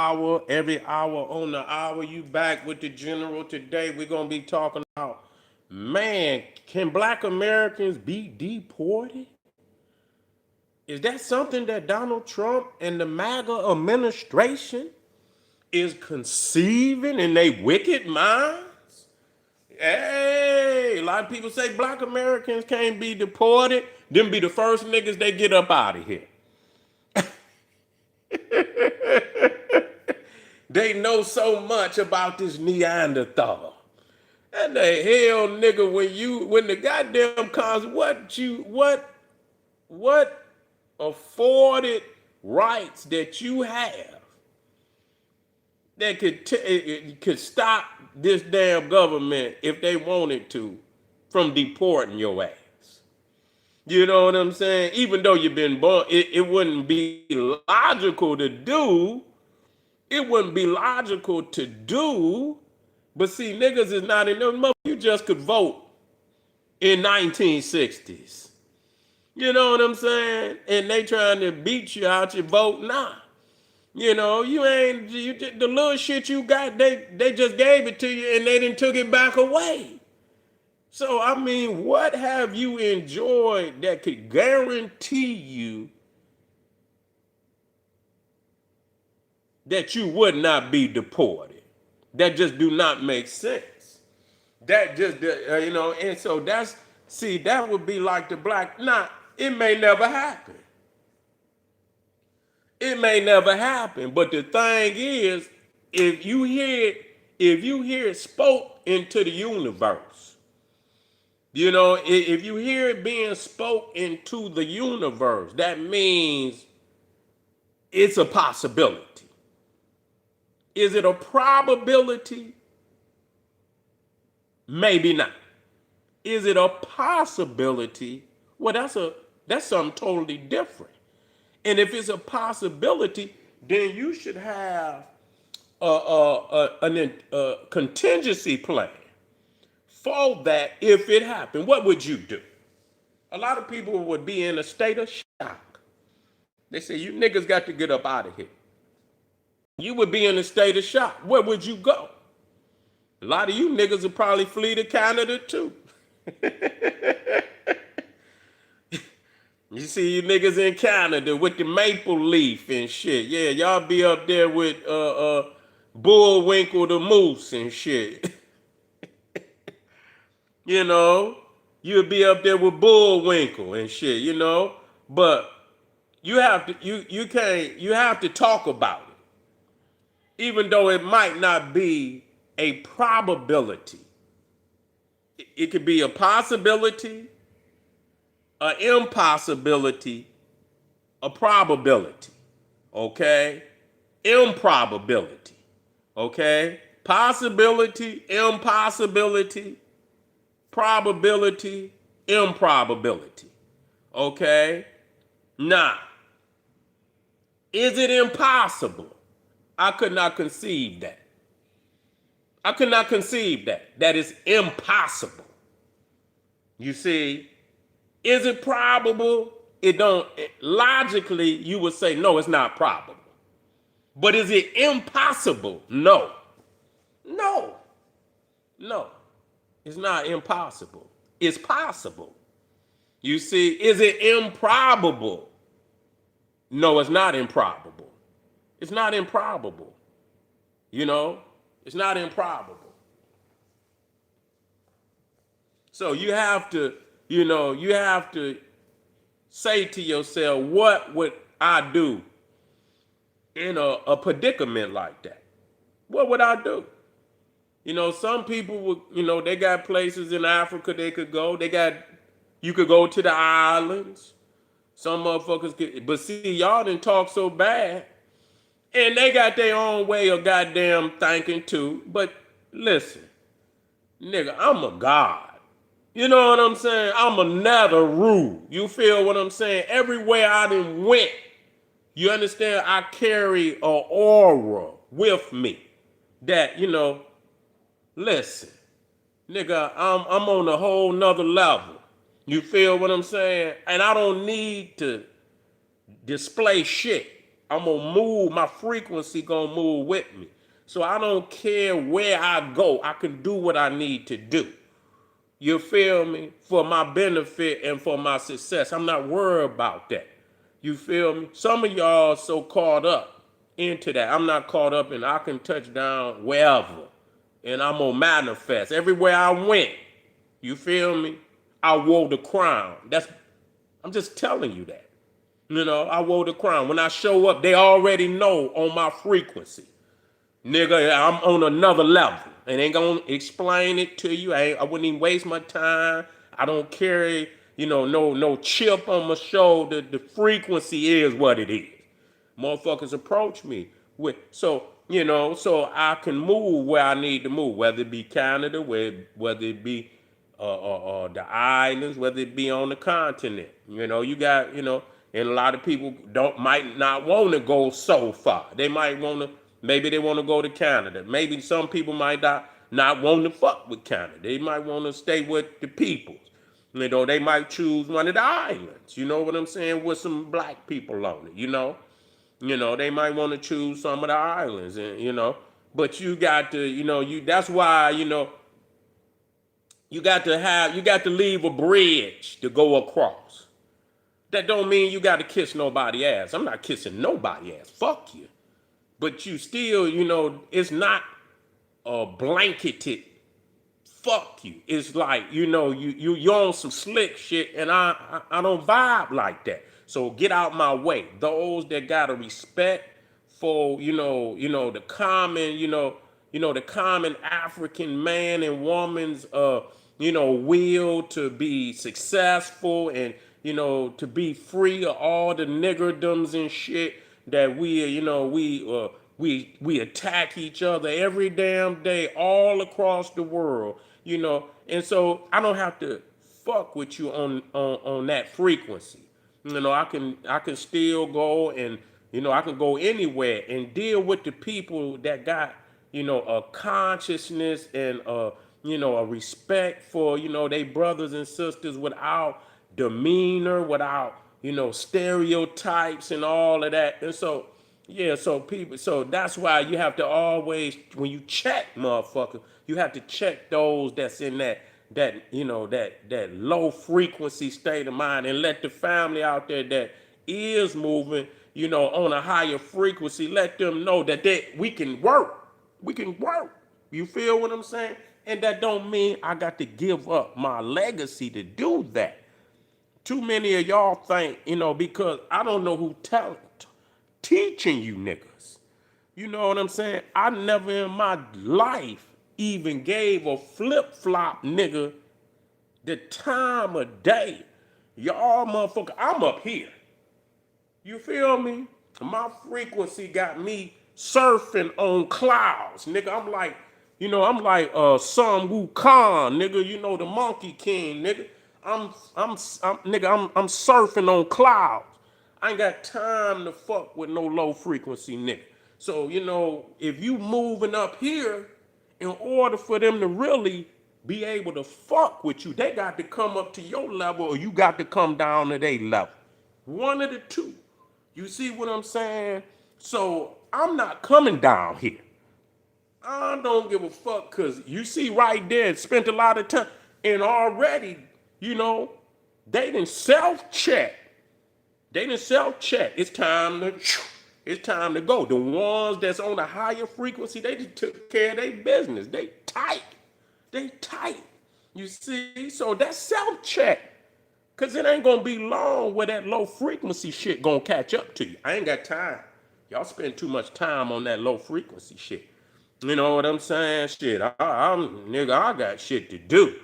hour, every hour on the hour. You back with the general. Today we're gonna be talking about, man, can black Americans be deported? Is that something that Donald Trump and the MAGA administration is conceiving in their wicked minds? Hey, a lot of people say black Americans can't be deported. Them be the first niggas they get up out of here. They know so much about this Neanderthal. And the hell, nigga, when the goddamn cons, what afforded rights that you have that could stop this damn government if they wanted to from deporting your ass? You know what I'm saying? Even though you've been born, it wouldn't be logical to do. It wouldn't be logical to do. But see, niggas is not in them. You just could vote in 1960s. You know what I'm saying? And they trying to beat you out your vote now. You know, the little shit you got, they just gave it to you and they didn't took it back away. So, I mean, what have you enjoyed that could guarantee you that you would not be deported? That just do not make sense. That just, and so that would be like the black, it may never happen. It may never happen, but the thing is, if you hear it spoke into the universe, if you hear it being spoke into the universe, that means it's a possibility. Is it a probability? Maybe not. Is it a possibility? Well, that's something totally different. And if it's a possibility, then you should have a contingency plan for that if it happened. What would you do? A lot of people would be in a state of shock. They say, you niggas got to get up out of here. You would be in a state of shock. Where would you go? A lot of you niggas would probably flee to Canada too. You see you niggas in Canada with the maple leaf and shit. Yeah, y'all be up there with Bullwinkle the moose and shit. You'll be up there with Bullwinkle and shit, But you have to talk about it. Even though it might not be a probability. It could be a possibility, an impossibility, a probability. Okay? Improbability. Okay? Possibility, impossibility, probability, improbability. Okay? Now, is it impossible? I could not conceive that. I could not conceive that. That is impossible. You see, is it probable? Logically, you would say, no, it's not probable. But is it impossible? No. No. No. It's not impossible. It's possible. You see, is it improbable? No, it's not improbable. It's not improbable. It's not improbable. So you have to say to yourself, what would I do in a predicament like that? What would I do? Some people would, they got places in Africa they could go. You could go to the islands. Some motherfuckers could, but see, y'all didn't talk so bad. And they got their own way of goddamn thinking too. But listen, nigga, I'm a god. You know what I'm saying? I'm another rule. You feel what I'm saying? Everywhere I done went, you understand? I carry an aura with me that, listen, nigga, I'm on a whole nother level. You feel what I'm saying? And I don't need to display shit. I'm gonna move, my frequency gonna move with me. So I don't care where I go, I can do what I need to do. You feel me? For my benefit and for my success. I'm not worried about that. You feel me? Some of y'all so caught up into that. I'm not caught up and I can touch down wherever. And I'm gonna manifest. Everywhere I went, you feel me? I wore the crown. I'm just telling you that. I wore the crown. When I show up, they already know on my frequency. Nigga, I'm on another level. And ain't gonna explain it to you. I wouldn't even waste my time. I don't carry, no chip on my shoulder. The frequency is what it is. Motherfuckers approach me with so I can move where I need to move, whether it be Canada, whether it be the islands, whether it be on the continent. You got, and a lot of people might not want to go so far. They might want to, maybe they want to go to Canada. Maybe some people might not want to fuck with Canada. They might want to stay with the peoples. They might choose one of the islands. You know what I'm saying? With some black people on it. They might want to choose some of the islands, and. But you got to, that's why, you got to leave a bridge to go across. That don't mean you got to kiss nobody ass. I'm not kissing nobody ass. Fuck you. But you still, it's not a blanketed fuck you. It's like, you're on some slick shit, and I don't vibe like that. So get out my way. Those that got a respect for, the common African man and woman's will to be successful, and to be free of all the niggerdoms and shit that we attack each other every damn day all across the world, and so I don't have to fuck with you on that frequency. I can still go, and I can go anywhere and deal with the people that got a consciousness and a respect for they brothers and sisters, without demeanor, without stereotypes and all of that. And so yeah, so that's why you have to always, when you check motherfucker, you have to check those that's in that low frequency state of mind, and let the family out there that is moving on a higher frequency, let them know that we can work. We can work. You feel what I'm saying? And that don't mean I got to give up my legacy to do that. Too many of y'all think, because I don't know who teaching you niggas. You know what I'm saying? I never in my life even gave a flip-flop nigga the time of day. Y'all motherfucker, I'm up here. You feel me? My frequency got me surfing on clouds, nigga. I'm like Sun Wukong, nigga. The Monkey King, nigga. I'm surfing on clouds. I ain't got time to fuck with no low frequency nigga. So, if you moving up here, in order for them to really be able to fuck with you, they got to come up to your level, or you got to come down to their level. One of the two. You see what I'm saying? So I'm not coming down here. I don't give a fuck, because you see right there, spent a lot of time, and already, they didn't self-check. It's time to go. The ones that's on a higher frequency, they just took care of their business. They tight. You see? So that's self-check. Because it ain't going to be long where that low frequency shit going to catch up to you. I ain't got time. Y'all spend too much time on that low frequency shit. You know what I'm saying? Shit, nigga, I got shit to do.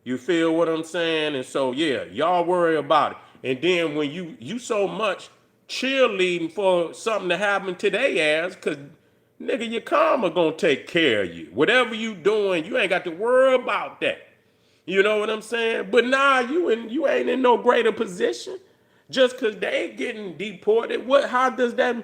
You feel what I'm saying? And so, yeah, y'all worry about it. And then when you so much cheerleading for something to happen to their ass, because, nigga, your karma gonna take care of you. Whatever you doing, you ain't got to worry about that. You know what I'm saying? But nah, you ain't in no greater position. Just because they getting deported, how does that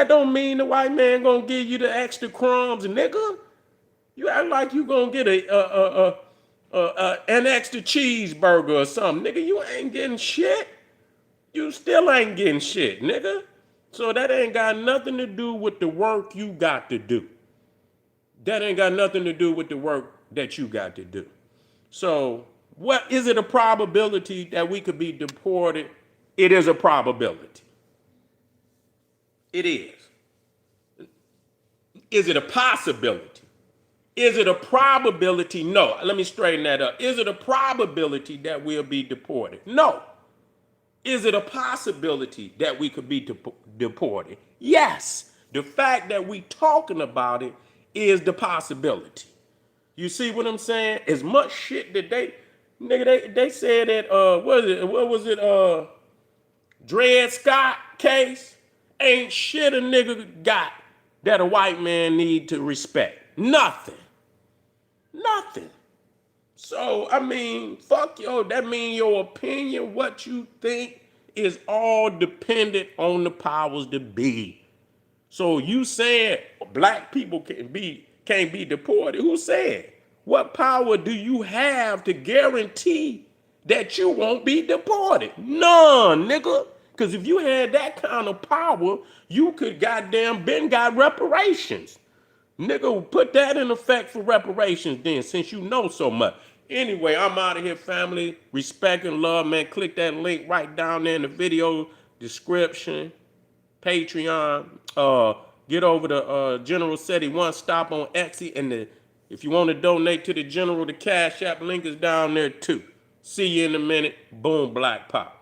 don't mean the white man gonna give you the extra crumbs, nigga? You act like you gonna get an extra cheeseburger or something, nigga. You ain't getting shit. You still ain't getting shit, nigga. So that ain't got nothing to do with the work you got to do. That ain't got nothing to do with the work that you got to do. So, what is it a probability that we could be deported? It is a probability. It is. Is it a possibility? Is it a probability? No. Let me straighten that up. Is it a probability that we'll be deported? No. Is it a possibility that we could be deported? Yes. The fact that we talking about it is the possibility. You see what I'm saying? As much shit that they said that what was it Dred Scott case, ain't shit a nigga got that a white man need to respect. Nothing. Nothing. So, I mean, fuck yo, that mean your opinion, what you think is all dependent on the powers that be. So you said black people can't be deported. Who said? What power do you have to guarantee that you won't be deported? None, nigga. Because if you had that kind of power, you could goddamn been got reparations. Nigga, put that in effect for reparations then, since you know so much. Anyway, I'm out of here, family. Respect and love, man. Click that link right down there in the video description. Patreon. Get over to General SETI One Stop on Etsy, and if you want to donate to the General, the Cash App link is down there too. See you in a minute. Boom, Black Pop.